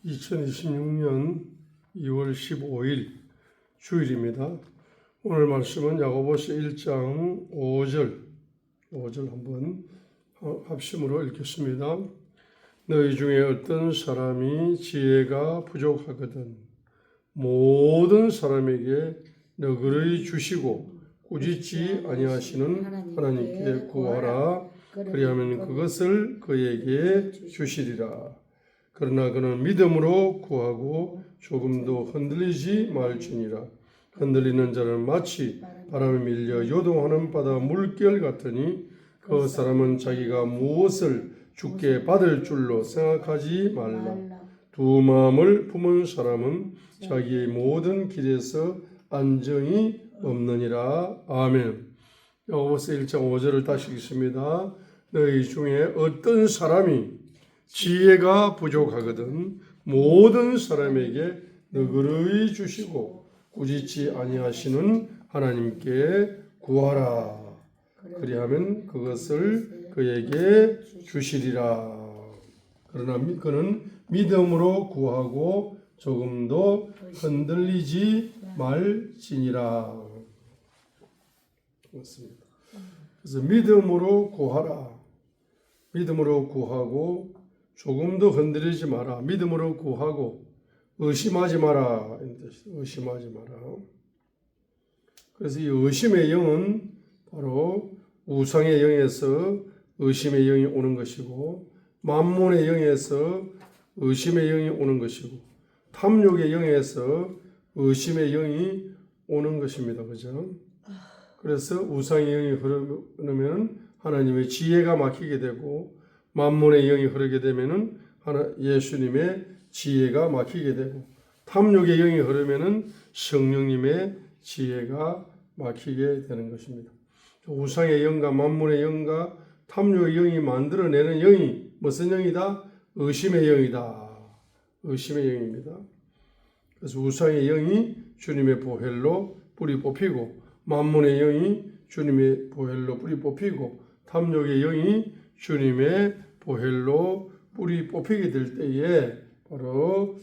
2026년 2월 15일 주일입니다. 오늘 말씀은 야고보서 1장 5절 한번 합심으로 읽겠습니다. 너희 중에 어떤 사람이 지혜가 부족하거든 모든 사람에게 너그러이 주시고 꾸짖지 아니하시는 하나님께 구하라. 그리하면 그것을 그에게 주시리라. 그러나 그는 믿음으로 구하고 조금도 흔들리지 말지니라. 흔들리는 자는 마치 바람에 밀려 요동하는 바다 물결 같으니 그 사람은 자기가 무엇을 주께 받을 줄로 생각하지 말라. 두 마음을 품은 사람은 자기의 모든 길에서 안정이 없느니라. 아멘. 야고보서 1장 5절을 다시 읽습니다. 너희 중에 어떤 사람이 지혜가 부족하거든 모든 사람에게 너그러이 주시고 꾸짖지 아니하시는 하나님께 구하라. 그리하면 그것을 그에게 주시리라. 그러나 그는 믿음으로 구하고 조금도 흔들리지 말지니라. 맞습니다. 그래서 믿음으로 구하라. 믿음으로 구하고 조금도 흔들리지 마라. 믿음으로 구하고 의심하지 마라. 의심하지 마라. 그래서 이 의심의 영은 바로 우상의 영에서 의심의 영이 오는 것이고, 만몬의 영에서 의심의 영이 오는 것이고, 탐욕의 영에서 의심의 영이 오는 것입니다. 그죠? 그래서 우상의 영이 흐르면 하나님의 지혜가 막히게 되고, 만몬의 영이 흐르게 되면은 예수님의 지혜가 막히게 되고, 탐욕의 영이 흐르면은 성령님의 지혜가 막히게 되는 것입니다. 우상의 영과 만몬의 영과 탐욕의 영이 만들어내는 영이 무슨 영이다? 의심의 영이다. 의심의 영입니다. 그래서 우상의 영이 주님의 보혈로 뿌리 뽑히고, 만몬의 영이 주님의 보혈로 뿌리 뽑히고, 탐욕의 영이 주님의 보혈로 뿌리 뽑히게 될 때에 바로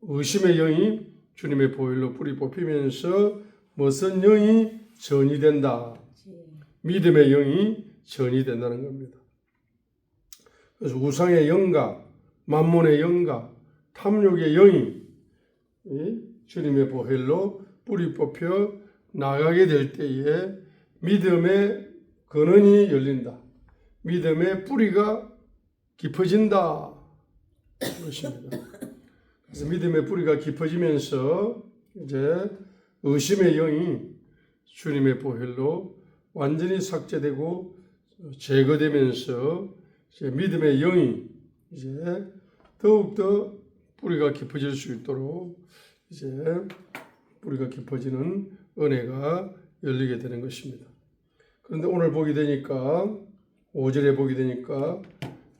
의심의 영이 주님의 보혈로 뿌리 뽑히면서 무슨 영이 전이 된다? 믿음의 영이 전이 된다는 겁니다. 그래서 우상의 영과 만몬의 영과 탐욕의 영이 주님의 보혈로 뿌리 뽑혀 나가게 될 때에 믿음의 근원이 열린다. 믿음의 뿌리가 깊어진다. 그렇습니다. 그래서 믿음의 뿌리가 깊어지면서 이제 의심의 영이 주님의 보혈로 완전히 삭제되고 제거되면서 이제 믿음의 영이 이제 더욱더 뿌리가 깊어질 수 있도록 이제 뿌리가 깊어지는 은혜가 열리게 되는 것입니다. 그런데 오늘 보게 되니까 5절에 보게 되니까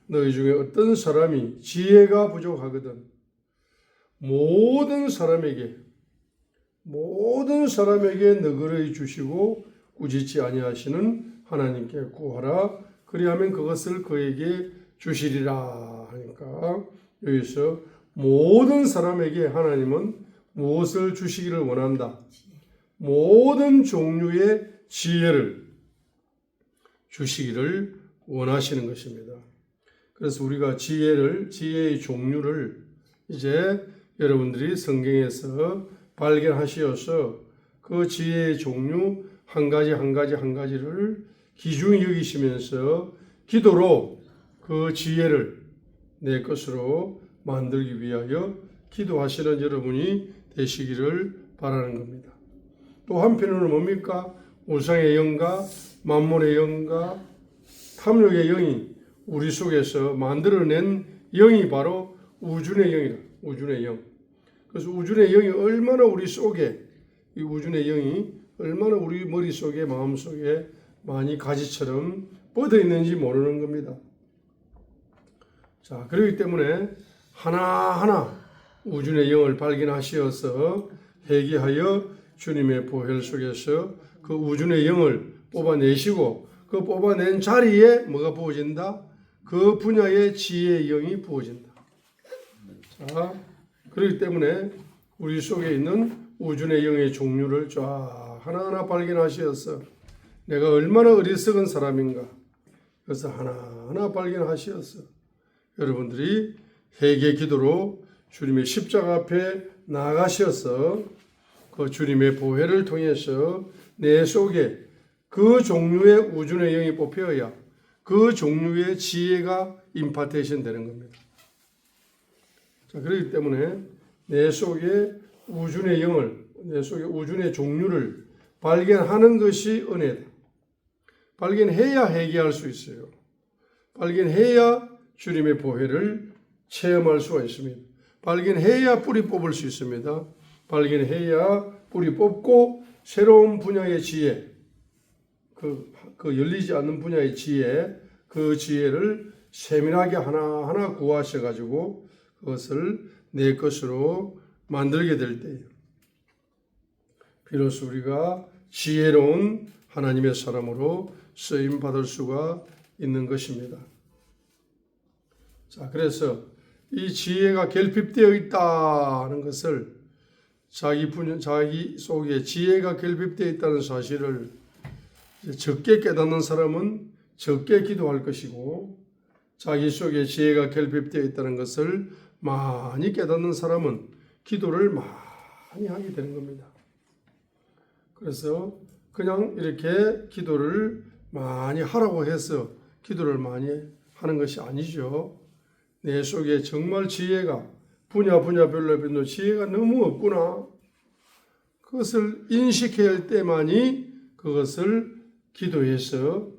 너희 중에 어떤 사람이 지혜가 부족하거든 모든 사람에게 너그러이 주시고 꾸짖지 아니하시는 하나님께 구하라. 그리하면 그것을 그에게 주시리라 하니까 여기서 모든 사람에게 하나님은 무엇을 주시기를 원한다? 모든 종류의 지혜를 주시기를 원하시는 것입니다. 그래서 우리가 지혜의 종류를 이제 여러분들이 성경에서 발견하시어서 그 지혜의 종류 한 가지를 귀중히 여기시면서 기도로 그 지혜를 내 것으로 만들기 위하여 기도하시는 여러분이 되시기를 바라는 겁니다. 또 한편으로는 뭡니까? 우상의 영과 만몬의 영과 탐욕의 영이 우리 속에서 만들어낸 영이 바로 우준의 영이다. 우준의 영. 그래서 우준의 영이 얼마나 우리 속에 이 우준의 영이 얼마나 우리 머릿속에 마음속에 많이 가지처럼 뻗어 있는지 모르는 겁니다. 자, 그렇기 때문에 하나하나 우준의 영을 발견하시어서 회개하여 주님의 보혈 속에서 그 우준의 영을 뽑아내시고 그 뽑아낸 자리에 뭐가 부어진다? 그 분야의 지혜의 영이 부어진다. 자, 그렇기 때문에 우리 속에 있는 우주의 영의 종류를 쫙 하나하나 발견하시어서 내가 얼마나 어리석은 사람인가, 그래서 하나하나 발견하시어서 여러분들이 회개 기도로 주님의 십자가 앞에 나아가셔서 그 주님의 보혈을 통해서 내 속에 그 종류의 우주의 영이 뽑혀야 그 종류의 지혜가 임파테이션 되는 겁니다. 자, 그렇기 때문에 내 속에 우주의 영을, 내 속에 우주의 종류를 발견하는 것이 은혜다. 발견해야 회개할 수 있어요. 발견해야 주님의 보혈을 체험할 수가 있습니다. 발견해야 뿌리 뽑을 수 있습니다. 발견해야 뿌리 뽑고 새로운 분야의 지혜, 그 열리지 않는 분야의 지혜, 그 지혜를 세밀하게 하나하나 구하셔가지고 그것을 내 것으로 만들게 될 때에 비로소 우리가 지혜로운 하나님의 사람으로 쓰임 받을 수가 있는 것입니다. 자, 그래서 이 지혜가 결핍되어 있다는 것을 자기 속에 지혜가 결핍되어 있다는 사실을 적게 깨닫는 사람은 적게 기도할 것이고 자기 속에 지혜가 결핍되어 있다는 것을 많이 깨닫는 사람은 기도를 많이 하게 되는 겁니다. 그래서 그냥 이렇게 기도를 많이 하라고 해서 기도를 많이 하는 것이 아니죠. 내 속에 정말 지혜가 분야별로 지혜가 너무 없구나. 그것을 인식해야 할 때만이 그것을 기도해서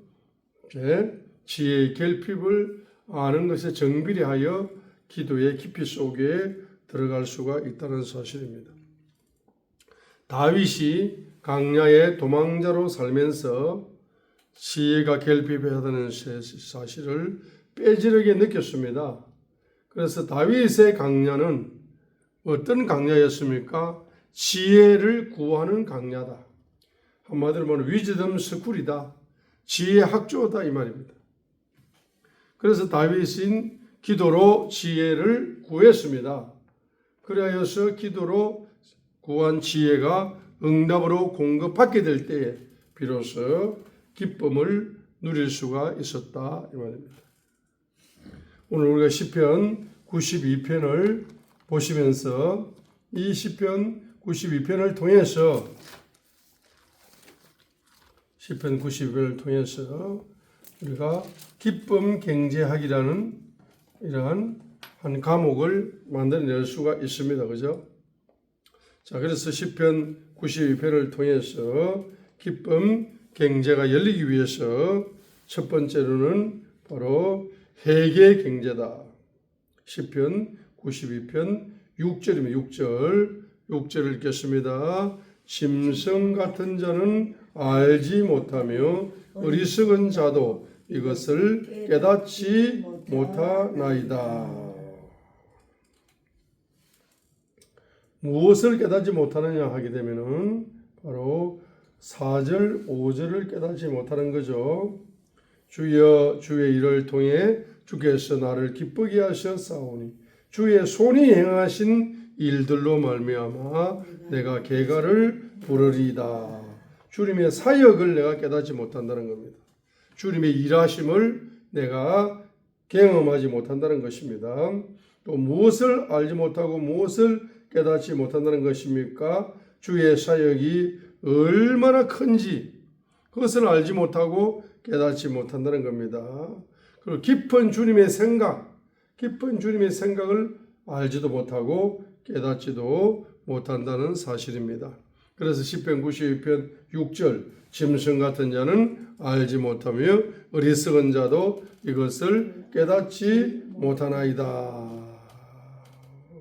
지혜의 결핍을 아는 것에 정비례하여 기도의 깊이 속에 들어갈 수가 있다는 사실입니다. 다윗이 광야의 도망자로 살면서 지혜가 결핍하다는 사실을 빼지르게 느꼈습니다. 그래서 다윗의 광야는 어떤 광야였습니까? 지혜를 구하는 광야다. 한마디로 말하면 위즈덤 스쿨이다. 지혜 학교다 이 말입니다. 그래서 다윗은 기도로 지혜를 구했습니다. 그리하여서 기도로 구한 지혜가 응답으로 공급받게 될 때에 비로소 기쁨을 누릴 수가 있었다 이 말입니다. 오늘 우리가 시편 92편을 보시면서 이 시편 92편을 통해서 시편 92편을 통해서 우리가 기쁨 경제학이라는 이러한 한 과목을 만들어낼 수가 있습니다. 그죠? 자, 그래서 시편 92편을 통해서 기쁨 경제가 열리기 위해서 첫 번째로는 바로 회개 경제다. 시편 92편 6절입니다. 6절을 읽겠습니다. 짐승 같은 자는 알지 못하며 어리석은 자도 이것을 깨닫지 못하나이다. 무엇을 깨닫지 못하느냐 하게 되면은 바로 4절, 5절을 깨닫지 못하는 거죠. 주여 주의 일을 통해 주께서 나를 기쁘게 하셨사오니 주의 손이 행하신 일들로 말미암아 내가 계가를 부르리이다. 주님의 사역을 내가 깨닫지 못한다는 겁니다. 주님의 일하심을 내가 경험하지 못한다는 것입니다. 또 무엇을 알지 못하고 무엇을 깨닫지 못한다는 것입니까? 주의 사역이 얼마나 큰지 그것을 알지 못하고 깨닫지 못한다는 겁니다. 그리고 깊은 주님의 생각을 알지도 못하고 깨닫지도 못한다는 사실입니다. 그래서 시편 92편 6절 짐승 같은 자는 알지 못하며 어리석은 자도 이것을 깨닫지 못하나이다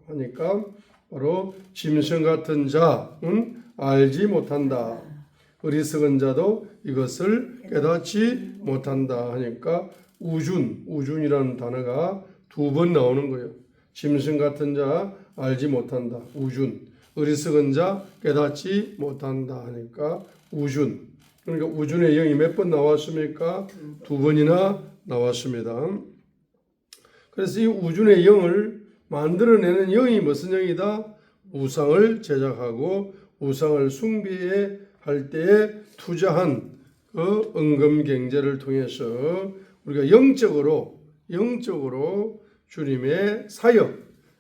하니까 바로 짐승 같은 자는 알지 못한다. 어리석은 자도 이것을 깨닫지 못한다 하니까 우준이라는 단어가 2번 나오는 거예요. 짐승 같은 자 알지 못한다. 우준. 어리석은 자 깨닫지 못한다 하니까 우준. 그러니까 우준의 영이 몇 번 나왔습니까? 2번이나 나왔습니다. 그래서 이 우준의 영을 만들어내는 영이 무슨 영이다? 우상을 제작하고 우상을 숭배해 할 때에 투자한 그 은금경제를 통해서 우리가 영적으로 주님의 사역,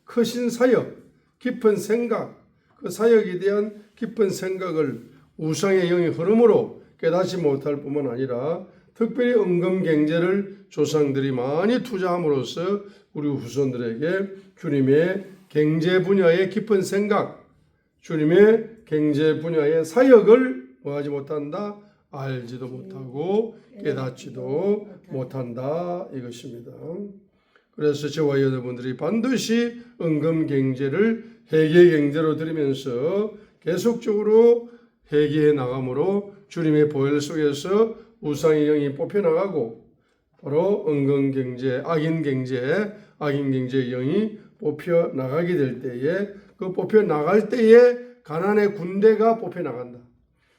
크신 사역, 깊은 생각, 그 사역에 대한 깊은 생각을 우상의 영이 흐름으로 깨닫지 못할 뿐만 아니라 특별히 은금경제를 조상들이 많이 투자함으로써 우리 후손들에게 주님의 경제 분야의 깊은 생각, 주님의 경제 분야의 사역을 뭐하지 못한다? 알지도 못하고 깨닫지도 못한다 이것입니다. 그래서 저와 여러분들이 반드시 은금경제를 회개경제로 드리면서 계속적으로 회개해 나감으로 주님의 보혈 속에서 우상의 영이 뽑혀나가고 바로 은금경제, 악인경제의 영이 뽑혀나가게 될 때에 그 뽑혀나갈 때에 가난의 군대가 뽑혀나간다.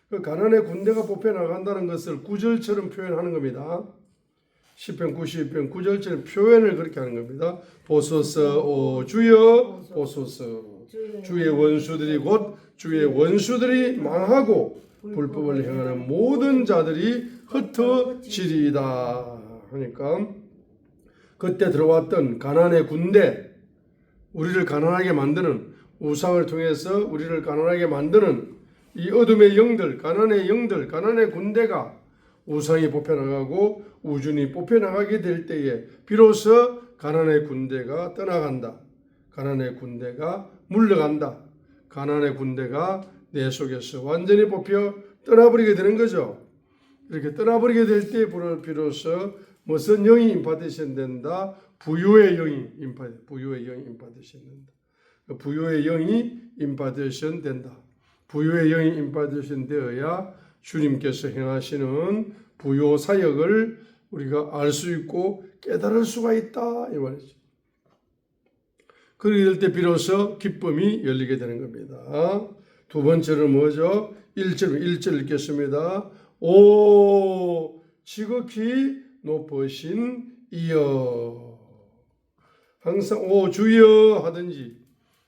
그 가난의 군대가 뽑혀나간다는 것을 구절처럼 표현하는 겁니다. 시편 92편 9절처럼 표현을 그렇게 하는 겁니다. 보소서 오 주여 보소서 주의 원수들이 곧 주의 원수들이 망하고 불법을 행하는 모든 자들이 흩어지리이다 하니까 그때 들어왔던 가난의 군대, 우리를 가난하게 만드는 우상을 통해서 우리를 가난하게 만드는 이 어둠의 영들, 가난의 영들, 가난의 군대가 우상이 뽑혀나가고 우준이 뽑혀나가게 될 때에 비로소 가난의 군대가 떠나간다. 가난의 군대가 물러간다. 가난의 군대가 내 속에서 완전히 뽑혀 떠나버리게 되는 거죠. 이렇게 떠나버리게 될 때 비로소 무슨 영이 임파되셔야 된다? 부요의 영이 임파되셔야 된다. 부요의 영이 임파되셔야 된다. 부요의 영이 임파되셔야 되어야 주님께서 행하시는 부요 사역을 우리가 알 수 있고 깨달을 수가 있다 이 말이죠. 그렇게 될 때 비로소 기쁨이 열리게 되는 겁니다. 두 번째는 뭐죠? 1절 읽겠습니다. 오 지극히 높으신 이여. 항상 오 주여 하든지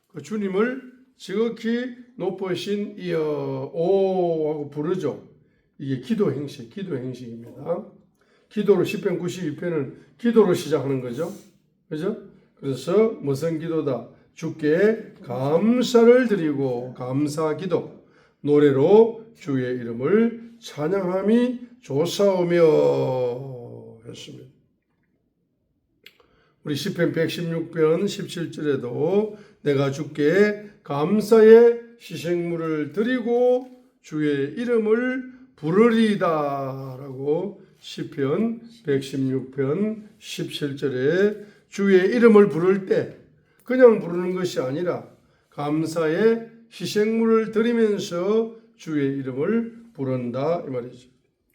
그 주님을 지극히 높으신 이여 오 하고 부르죠. 이게 기도 행식입니다. 기도로 시편 92편은 기도로 시작하는 거죠. 그죠? 그래서 무슨 기도다? 주께 감사를 드리고 감사 기도 노래로 주의 이름을 찬양함이 좋사오며 했습니다. 우리 시편 116편 17절에도 내가 주께 감사의 희생물을 드리고 주의 이름을 부르리이다 라고 시편 116편 17절에 주의 이름을 부를 때 그냥 부르는 것이 아니라 감사의 희생물을 드리면서 주의 이름을 부른다 이 말이죠.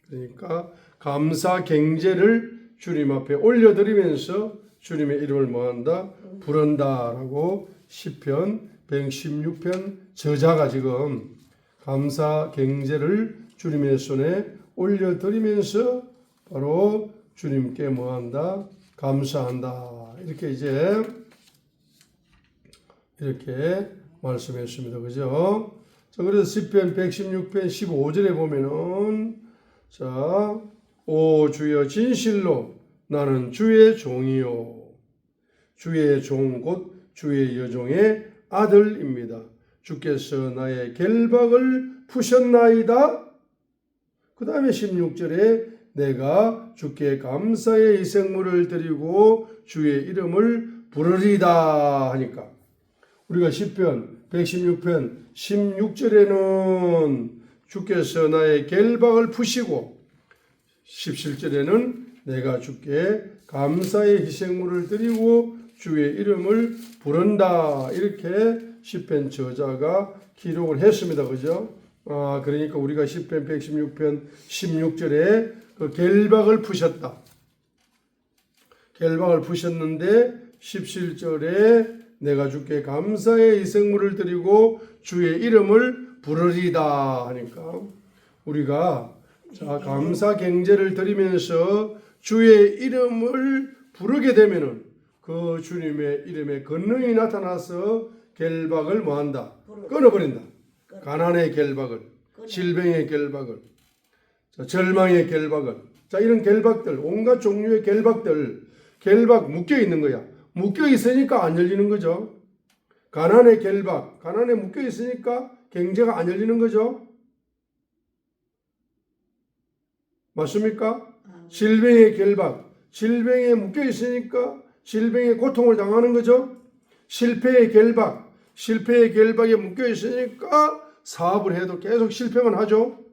그러니까 감사 경제를 주님 앞에 올려드리면서 주님의 이름을 뭐한다? 부른다라고 시편 116편 저자가 지금 감사 경제를 주님의 손에 올려드리면서 바로 주님께 뭐한다? 감사한다. 이렇게 말씀했습니다. 그죠? 자, 그래서 시편 116편 15절에 보면은 자, 오 주여 진실로 나는 주의 종이요 주의 종 곧 주의 여종의 아들입니다. 주께서 나의 결박을 푸셨나이다. 그 다음에 16절에 내가 주께 감사의 희생물을 드리고 주의 이름을 부르리다 하니까 우리가 시편 116편 16절에는 주께서 나의 결박을 푸시고 17절에는 내가 주께 감사의 희생물을 드리고 주의 이름을 부른다 이렇게 시편 저자가 기록을 했습니다. 그죠? 그러니까 우리가 시편 116편 16절에 그 결박을 푸셨다. 결박을 푸셨는데 17절에 내가 주께 감사의 희생물을 드리고 주의 이름을 부르리다 하니까 우리가 자 감사 경제를 드리면서 주의 이름을 부르게 되면은 그 주님의 이름에 권능이 나타나서 결박을 뭐한다? 끊어버린다. 가난의 결박을, 질병의 결박을, 절망의 결박을. 자, 이런 결박들, 온갖 종류의 결박들, 결박 묶여 있는 거야. 묶여 있으니까 안 열리는 거죠. 가난의 결박, 가난에 묶여 있으니까 경제가 안 열리는 거죠. 맞습니까? 질병의 결박, 질병에 묶여 있으니까 질병의 고통을 당하는 거죠. 실패의 결박, 실패의 결박에 묶여 있으니까 사업을 해도 계속 실패만 하죠.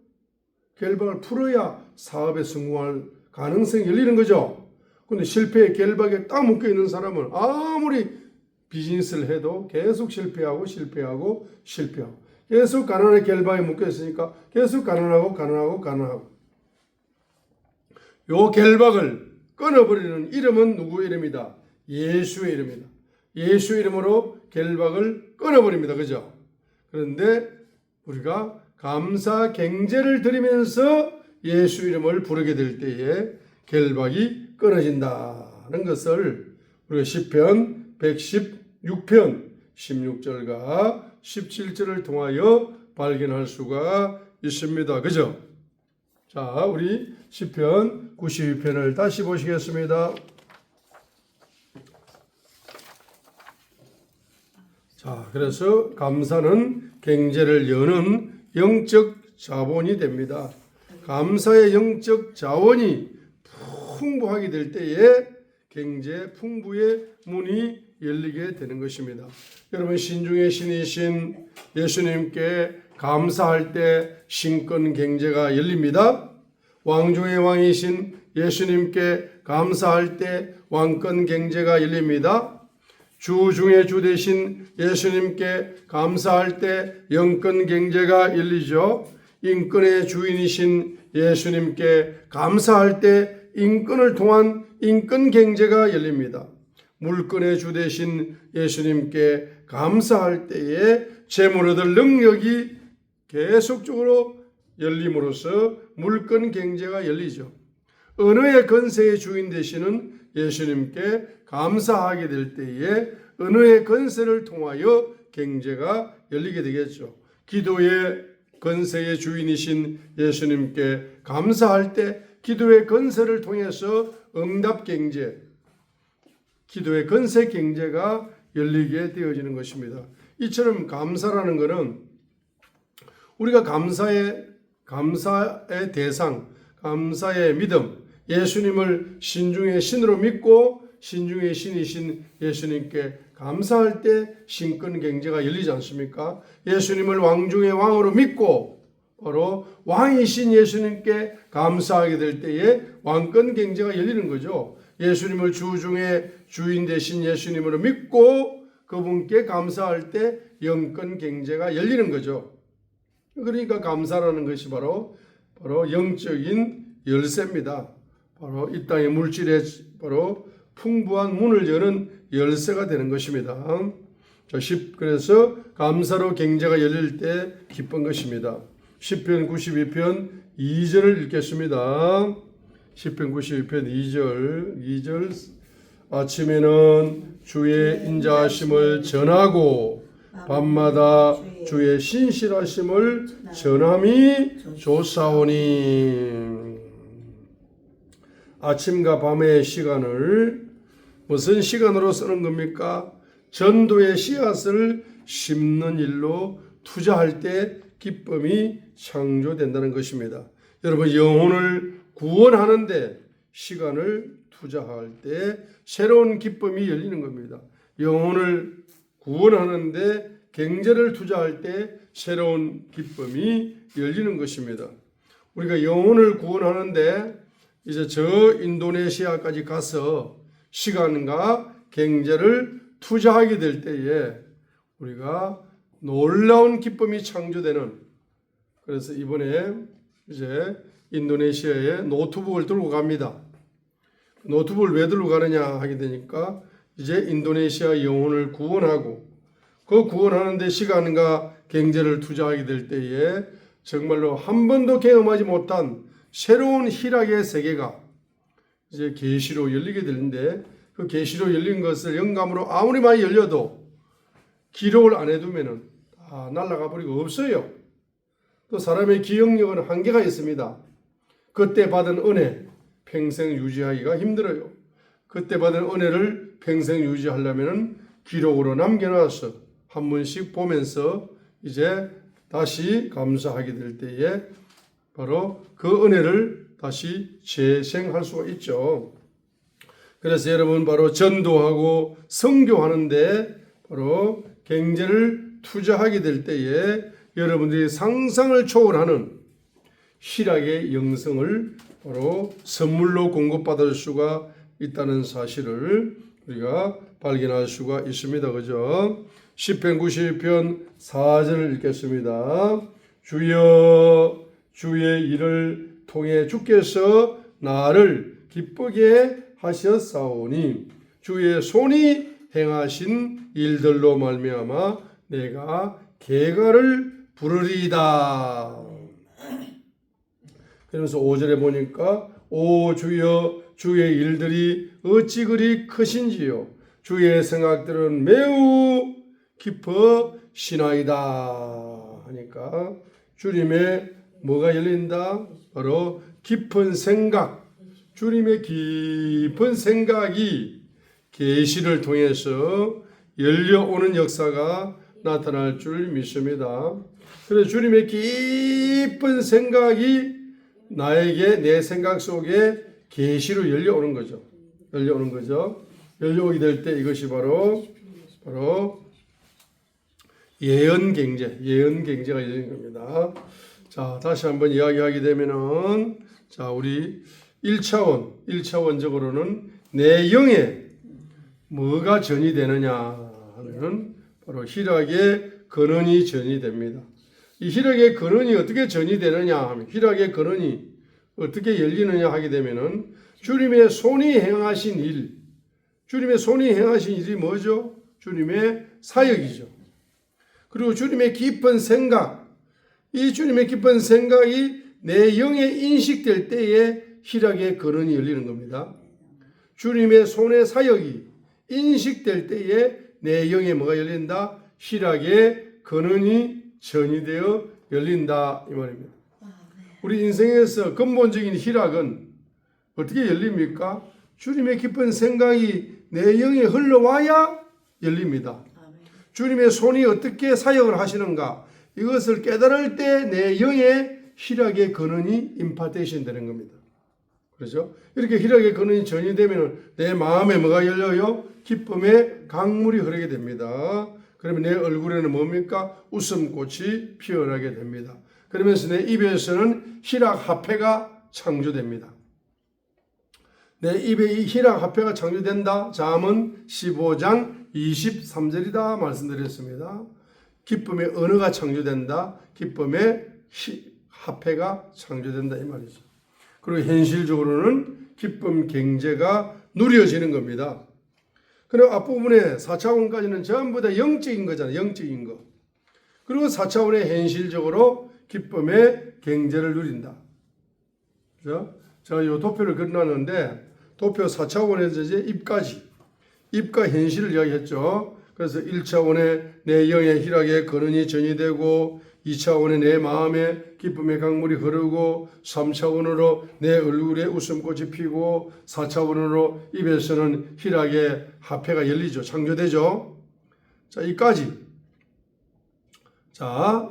결박을 풀어야 사업에 성공할 가능성이 열리는 거죠. 근데 실패의 결박에 딱 묶여 있는 사람은 아무리 비즈니스를 해도 계속 실패하고 계속 가난의 결박에 묶여 있으니까 계속 가난하고 요 결박을 끊어버리는 이름은 누구의 이름이다? 예수의 이름이다. 예수 이름으로 결박을 끊어버립니다. 그죠? 그런데 우리가 감사 갱제를 드리면서 예수 이름을 부르게 될 때에 결박이 끊어진다는 것을 우리가 시편 116편 16절과 17절을 통하여 발견할 수가 있습니다. 그죠? 자, 우리 시편 92편을 다시 보시겠습니다. 자, 그래서 감사는 갱제를 여는 영적 자본이 됩니다. 감사의 영적 자원이 풍부하게 될 때에 경제 풍부의 문이 열리게 되는 것입니다. 여러분, 신중의 신이신 예수님께 감사할 때 신권 경제가 열립니다. 왕중의 왕이신 예수님께 감사할 때 왕권 경제가 열립니다. 주 중에 주 되신 예수님께 감사할 때 영권 경제가 열리죠. 인권의 주인이신 예수님께 감사할 때 인권을 통한 인권 경제가 열립니다. 물권의 주 되신 예수님께 감사할 때에 재물 얻을 능력이 계속적으로 열림으로써 물권 경제가 열리죠. 언어의 권세의 주인 되시는 예수님께 감사하게 될 때에 언어의 권세를 통하여 경제가 열리게 되겠죠. 기도의 권세의 주인이신 예수님께 감사할 때 기도의 권세를 통해서 응답 경제, 기도의 권세 경제가 열리게 되어지는 것입니다. 이처럼 감사라는 것은 우리가 감사의 대상, 감사의 믿음, 예수님을 신중의 신으로 믿고 신중의 신이신 예수님께 감사할 때 신권 경제가 열리지 않습니까? 예수님을 왕중의 왕으로 믿고 바로 왕이신 예수님께 감사하게 될 때에 왕권 경제가 열리는 거죠. 예수님을 주 중에 주인 되신 예수님으로 믿고 그분께 감사할 때 영권 경제가 열리는 거죠. 그러니까 감사라는 것이 바로 영적인 열쇠입니다. 바로 이 땅의 물질에 바로 풍부한 문을 여는 열쇠가 되는 것입니다. 그래서 감사로 경제가 열릴 때 기쁜 것입니다. 시편 92편 2절을 읽겠습니다. 시편 92편 2절 아침에는 주의 인자하심을 전하고 밤마다 주의 신실하심을 전함이 좋사오니. 아침과 밤의 시간을 무슨 시간으로 쓰는 겁니까? 전도의 씨앗을 심는 일로 투자할 때 기쁨이 창조된다는 것입니다. 여러분, 영혼을 구원하는데 시간을 투자할 때 새로운 기쁨이 열리는 겁니다. 영혼을 구원하는데 경제를 투자할 때 새로운 기쁨이 열리는 것입니다. 우리가 영혼을 구원하는데 이제 저 인도네시아까지 가서 시간과 경제를 투자하게 될 때에 우리가 놀라운 기쁨이 창조되는, 그래서 이번에 이제 인도네시아에 노트북을 들고 갑니다. 노트북을 왜 들고 가느냐 하게 되니까 이제 인도네시아 영혼을 구원하고 그 구원하는데 시간과 경제를 투자하게 될 때에 정말로 한 번도 경험하지 못한 새로운 희락의 세계가 이제 계시로 열리게 되는데 그 계시로 열린 것을 영감으로 아무리 많이 열려도 기록을 안 해두면은 다 날아가 버리고 없어요. 또 사람의 기억력은 한계가 있습니다. 그때 받은 은혜 평생 유지하기가 힘들어요. 그때 받은 은혜를 평생 유지하려면은 기록으로 남겨놔서 한 번씩 보면서 이제 다시 감사하게 될 때에 바로 그 은혜를 다시 재생할 수가 있죠. 그래서 여러분 바로 전도하고 선교하는데 바로 경제를 투자하게 될 때에 여러분들이 상상을 초월하는 희락의 영성을 바로 선물로 공급받을 수가 있다는 사실을 우리가 발견할 수가 있습니다. 그죠? 시편 92편 4절을 읽겠습니다. 주여 주의 일을 통해 주께서 나를 기쁘게 하셨사오니 주의 손이 행하신 일들로 말미암아 내가 계가를 부르리이다. 그러면서 5절에 보니까 오 주여 주의 일들이 어찌 그리 크신지요 주의 생각들은 매우 깊으시나이다 하니까 주님의 뭐가 열린다? 바로 깊은 생각, 주님의 깊은 생각이 계시를 통해서 열려오는 역사가 나타날 줄 믿습니다. 그래서 주님의 깊은 생각이 나에게 내 생각 속에 계시로 열려오는 거죠. 열려오는 거죠. 열려오게 될 때 이것이 바로 예언경제가 열린 겁니다. 자, 다시 한번 이야기하게 되면은 자, 우리 1차원적으로는 내 영에 뭐가 전이 되느냐 하면은 바로 희락의 근원이 전이 됩니다. 이 희락의 근원이 어떻게 전이 되느냐 하면 희락의 근원이 어떻게 열리느냐 하게 되면은 주님의 손이 행하신 일, 주님의 손이 행하신 일이 뭐죠? 주님의 사역이죠. 그리고 주님의 깊은 생각, 이 주님의 깊은 생각이 내 영에 인식될 때에 희락의 근원이 열리는 겁니다. 주님의 손의 사역이 인식될 때에 내 영에 뭐가 열린다? 희락의 근원이 전이되어 열린다 이 말입니다. 우리 인생에서 근본적인 희락은 어떻게 열립니까? 주님의 깊은 생각이 내 영에 흘러와야 열립니다. 주님의 손이 어떻게 사역을 하시는가 이것을 깨달을 때 내 영에 희락의 근원이 임파테이션 되는 겁니다. 그렇죠? 이렇게 희락의 근원이 전이되면 내 마음에 뭐가 열려요? 기쁨의 강물이 흐르게 됩니다. 그러면 내 얼굴에는 뭡니까? 웃음꽃이 피어나게 됩니다. 그러면서 내 입에서는 희락 화폐가 창조됩니다. 내 입에 이 희락 화폐가 창조된다. 잠언 15장 23절이다 말씀드렸습니다. 기쁨의 언어가 창조된다. 기쁨의 화폐가 창조된다 이 말이죠. 그리고 현실적으로는 기쁨 경제가 누려지는 겁니다. 그리고 앞부분에 4차원까지는 전부 다 영적인 거잖아요. 영적인 거. 그리고 4차원에 현실적으로 기쁨의 경제를 누린다. 그죠? 제가 이 도표를 그려놨는데 도표 4차원에서 이제 입과 현실을 이야기했죠. 그래서 1차원에 내 영의 희락의 근원이 전이되고 2차원에 내 마음에 기쁨의 강물이 흐르고 3차원으로 내 얼굴에 웃음꽃이 피고 4차원으로 입에서는 희락의 화폐가 열리죠. 창조되죠. 자,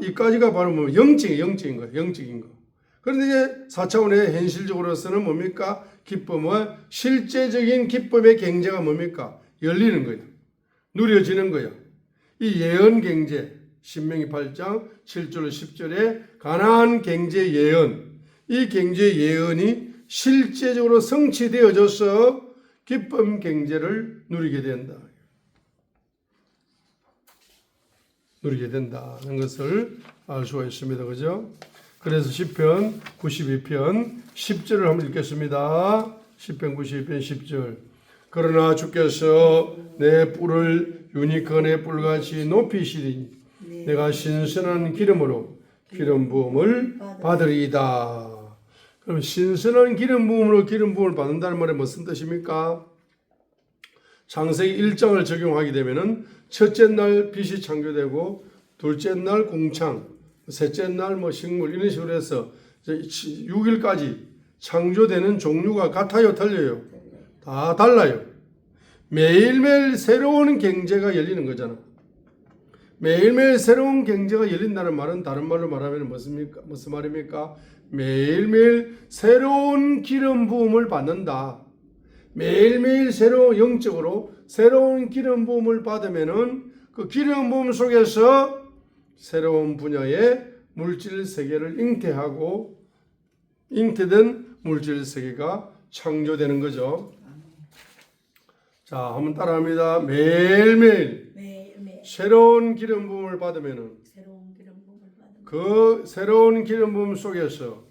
이까지가 바로 뭐 영적인 거예요. 영적인 거. 그런데 이제 4차원의 현실적으로서는 뭡니까? 기쁨은 실제적인 기쁨의 경제가 뭡니까? 열리는 거예요. 누려지는 거예요. 이 예언 경제 신명기 8장 7절 10절에 가나안 경제 예언 이 경제 예언이 실제적으로 성취되어져서 기쁨 경제를 누리게 된다. 누리게 된다는 것을 알 수가 있습니다. 그죠? 그래서 시편 92편 10절을 한번 읽겠습니다. 시편 92편 10절. 그러나 주께서 내 뿔을 유니콘의 뿔같이 높이시리니 내가 신선한 기름으로 기름 부음을 받으리이다. 그럼 신선한 기름 부음으로 기름 부음을 받는다는 말이 무슨 뜻입니까? 창세기 1장을 적용하게 되면은 첫째 날 빛이 창조되고 둘째 날 공창, 셋째 날 뭐 식물 이런 식으로 해서 6일까지 창조되는 종류가 같아요, 틀려요? 다 달라요. 매일매일 새로운 경제가 열리는 거잖아. 매일매일 새로운 경제가 열린다는 말은 다른 말로 말하면 무슨 말입니까? 매일매일 새로운 기름 부음을 받는다. 매일매일 새로운 영적으로 새로운 기름 부음을 받으면은 그 기름 부음 속에서 새로운 분야의 물질 세계를 잉태된 물질 세계가 창조되는 거죠. 자, 한번 따라합니다. 매일매일 새로운 기름 부음을 받으면은 그 새로운 기름 부음 속에서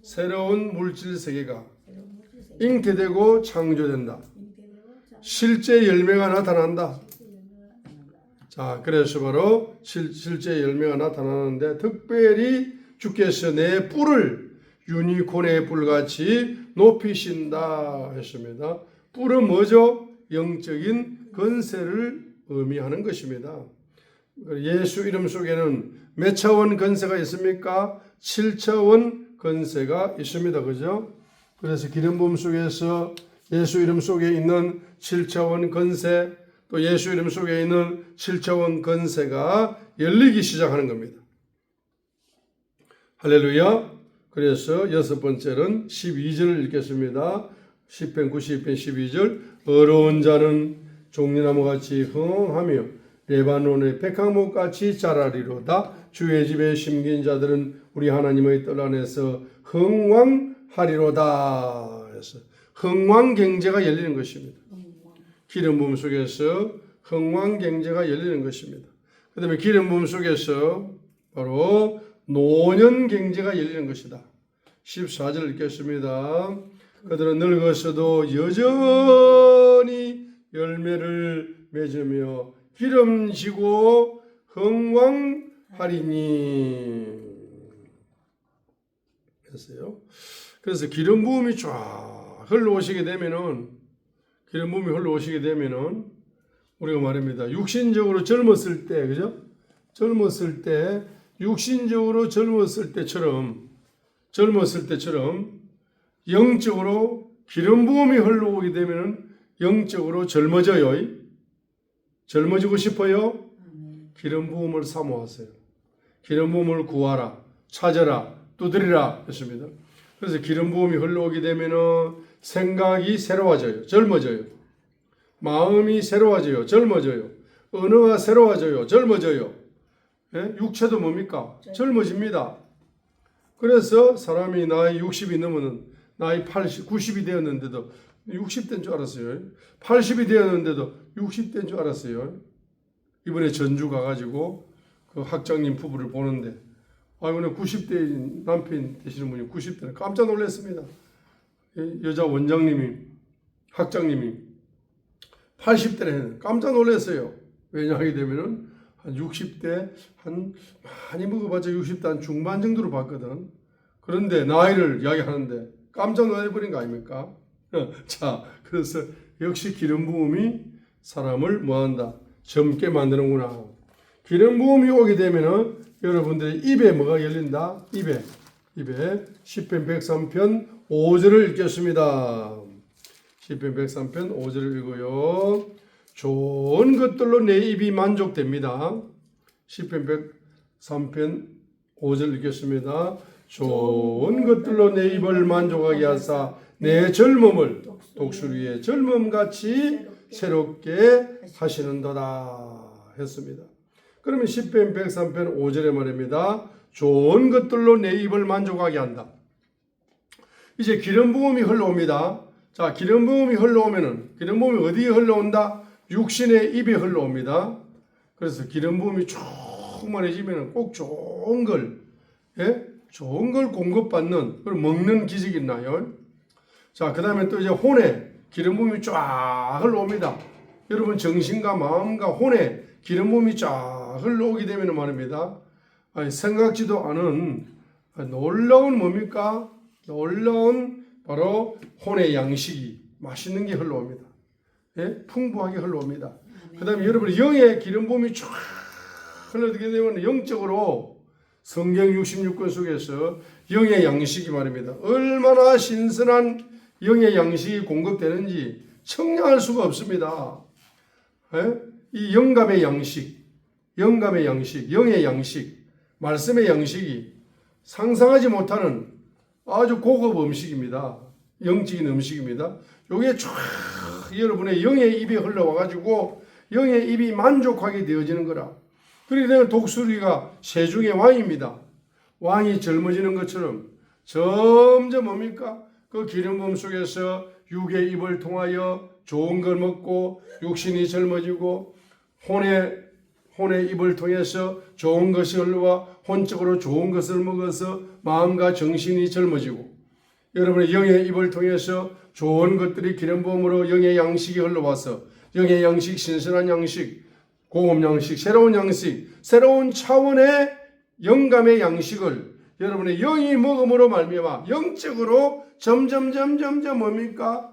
새로운 물질 세계가 잉태되고 창조된다. 실제 열매가 나타난다. 자, 그래서 바로 실제 열매가 나타나는데 특별히 주께서 내 뿔을 유니콘의 뿔같이 높이신다 했습니다. 뿔은 뭐죠? 영적인 건세를 의미하는 것입니다. 예수 이름 속에는 몇 차원 건세가 있습니까? 7차원 건세가 있습니다. 그죠? 그래서 기름 부음 속에서 예수 이름 속에 있는 7차원 건세, 또 예수 이름 속에 있는 7차원 건세가 열리기 시작하는 겁니다. 할렐루야. 그래서 여섯 번째는 12절을 읽겠습니다. 시편 92편 12절. 어려운 자는 종려나무같이 흥하며 레바논의 백향목같이 자라리로다. 주의 집에 심긴 자들은 우리 하나님의 뜰 안에서 흥왕하리로다. 해서 흥왕경제가 열리는 것입니다. 기름 부음 속에서 흥왕경제가 열리는 것입니다. 그 다음에 기름 부음 속에서 바로 노년경제가 열리는 것이다. 14절 읽겠습니다. 그들은 늙어서도 여전히 열매를 맺으며 기름지고 흥왕하리니 했어요. 그래서 기름 부음이 쫙 흘러오시게 되면은 우리가 말합니다. 육신적으로 젊었을 때, 그죠? 육신적으로 젊었을 때처럼 영적으로 기름 부음이 흘러오게 되면은 영적으로 젊어져요. 젊어지고 싶어요? 기름 부음을 사모하세요. 기름 부음을 구하라, 찾아라, 두드리라 했습니다. 그래서 기름 부음이 흘러오게 되면은 생각이 새로워져요. 젊어져요. 마음이 새로워져요. 젊어져요. 언어가 새로워져요. 젊어져요. 예? 육체도 뭡니까? 젊어집니다. 그래서 사람이 나이 60이 넘으면 나이 80, 90이 되었는데도 60대인 줄 알았어요. 80이 되었는데도 60대인 줄 알았어요. 이번에 전주 가가지고 그 학장님 부부를 보는데 이번에 90대 남편 되시는 분이 90대는 깜짝 놀랐습니다. 여자 원장님이 학장님이 80대를 깜짝 놀랐어요. 왜냐하게 되면은 한 60대 많이 먹어봤자 60대 한 중반 정도로 봤거든. 그런데 나이를 이야기하는데 깜짝 놀라버린 거 아닙니까? 자, 그래서 역시 기름 부음이 사람을 뭐한다? 젊게 만드는구나. 기름 부음이 오게 되면은 여러분들의 입에 뭐가 열린다? 입에 시편 103편 5절을 읽겠습니다. 시편 103편 5절을 읽어요. 좋은 것들로 내 입이 만족됩니다. 시편 103편 5절 읽겠습니다. 좋은 것들로 내 입을 만족하게 하사 내 젊음을 독수리 위에 젊음같이 새롭게 하시는도다 했습니다. 그러면 시편 103편 5절에 말입니다. 좋은 것들로 내 입을 만족하게 한다. 이제 기름 부음이 흘러옵니다. 자, 기름 부음이 흘러오면은 기름 부음이 어디에 흘러온다? 육신의 입에 흘러옵니다. 그래서 기름 부음이 충만해지면은 꼭 좋은 걸 공급받는, 그걸 먹는 기질이 있나요? 자, 그 다음에 또 이제 혼에 기름 부음이 쫙 흘러옵니다. 여러분 정신과 마음과 혼에 기름 부음이 쫙 흘러오게 되면 말입니다. 생각지도 않은 놀라운 뭡니까? 놀라운 바로 혼의 양식이 맛있는 게 흘러옵니다. 예? 풍부하게 흘러옵니다. 그 다음에 여러분 영의 기름 부음이 쫙 흘러들게 되면 영적으로 성경 66권 속에서 영의 양식이 말입니다. 얼마나 신선한 영의 양식이 공급되는지 청량할 수가 없습니다. 예? 이 영감의 양식, 영감의 양식, 영의 양식, 말씀의 양식이 상상하지 못하는 아주 고급 음식입니다. 영적인 음식입니다. 요게 쫙 여러분의 영의 입에 흘러와가지고 영의 입이 만족하게 되어지는 거라. 그렇게 되면 독수리가 세중의 왕입니다. 왕이 젊어지는 것처럼 점점 뭡니까? 그 기름 부음 속에서 육의 입을 통하여 좋은 걸 먹고 육신이 젊어지고 혼의 입을 통해서 좋은 것이 흘러와 혼적으로 좋은 것을 먹어서 마음과 정신이 젊어지고 여러분의 영의 입을 통해서 좋은 것들이 기름 부음으로 영의 양식이 흘러와서 영의 양식, 신선한 양식, 고급 양식, 새로운 양식, 새로운 차원의 영감의 양식을 여러분의 영이 먹음으로 말미암아 영적으로 점점 뭡니까?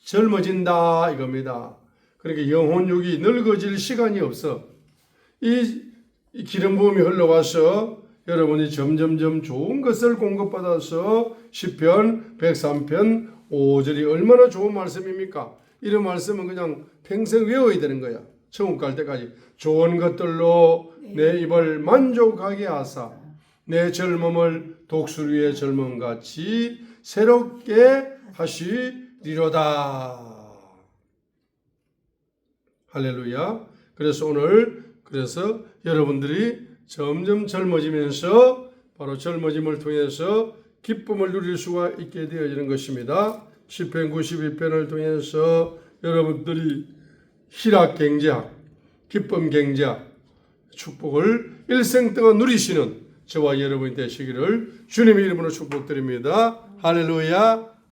젊어진다 이겁니다. 그러니까 영혼육이 늙어질 시간이 없어. 이 기름 부음이 흘러와서 여러분이 점점 좋은 것을 공급받아서 시편 103편 5절이 얼마나 좋은 말씀입니까? 이런 말씀은 그냥 평생 외워야 되는 거야. 천국 갈 때까지. 좋은 것들로 내 입을 만족하게 하사 내 젊음을 독수리의 젊음같이 새롭게 하시리로다. 할렐루야. 그래서 오늘 여러분들이 점점 젊어지면서 바로 젊어짐을 통해서 기쁨을 누릴 수가 있게 되어지는 것입니다. 시편 92편을 통해서 여러분들이 희락 경제학, 기쁨 경제학, 축복을 일생 동안 누리시는 저와 여러분이 되시기를 주님의 이름으로 축복드립니다. 할렐루야.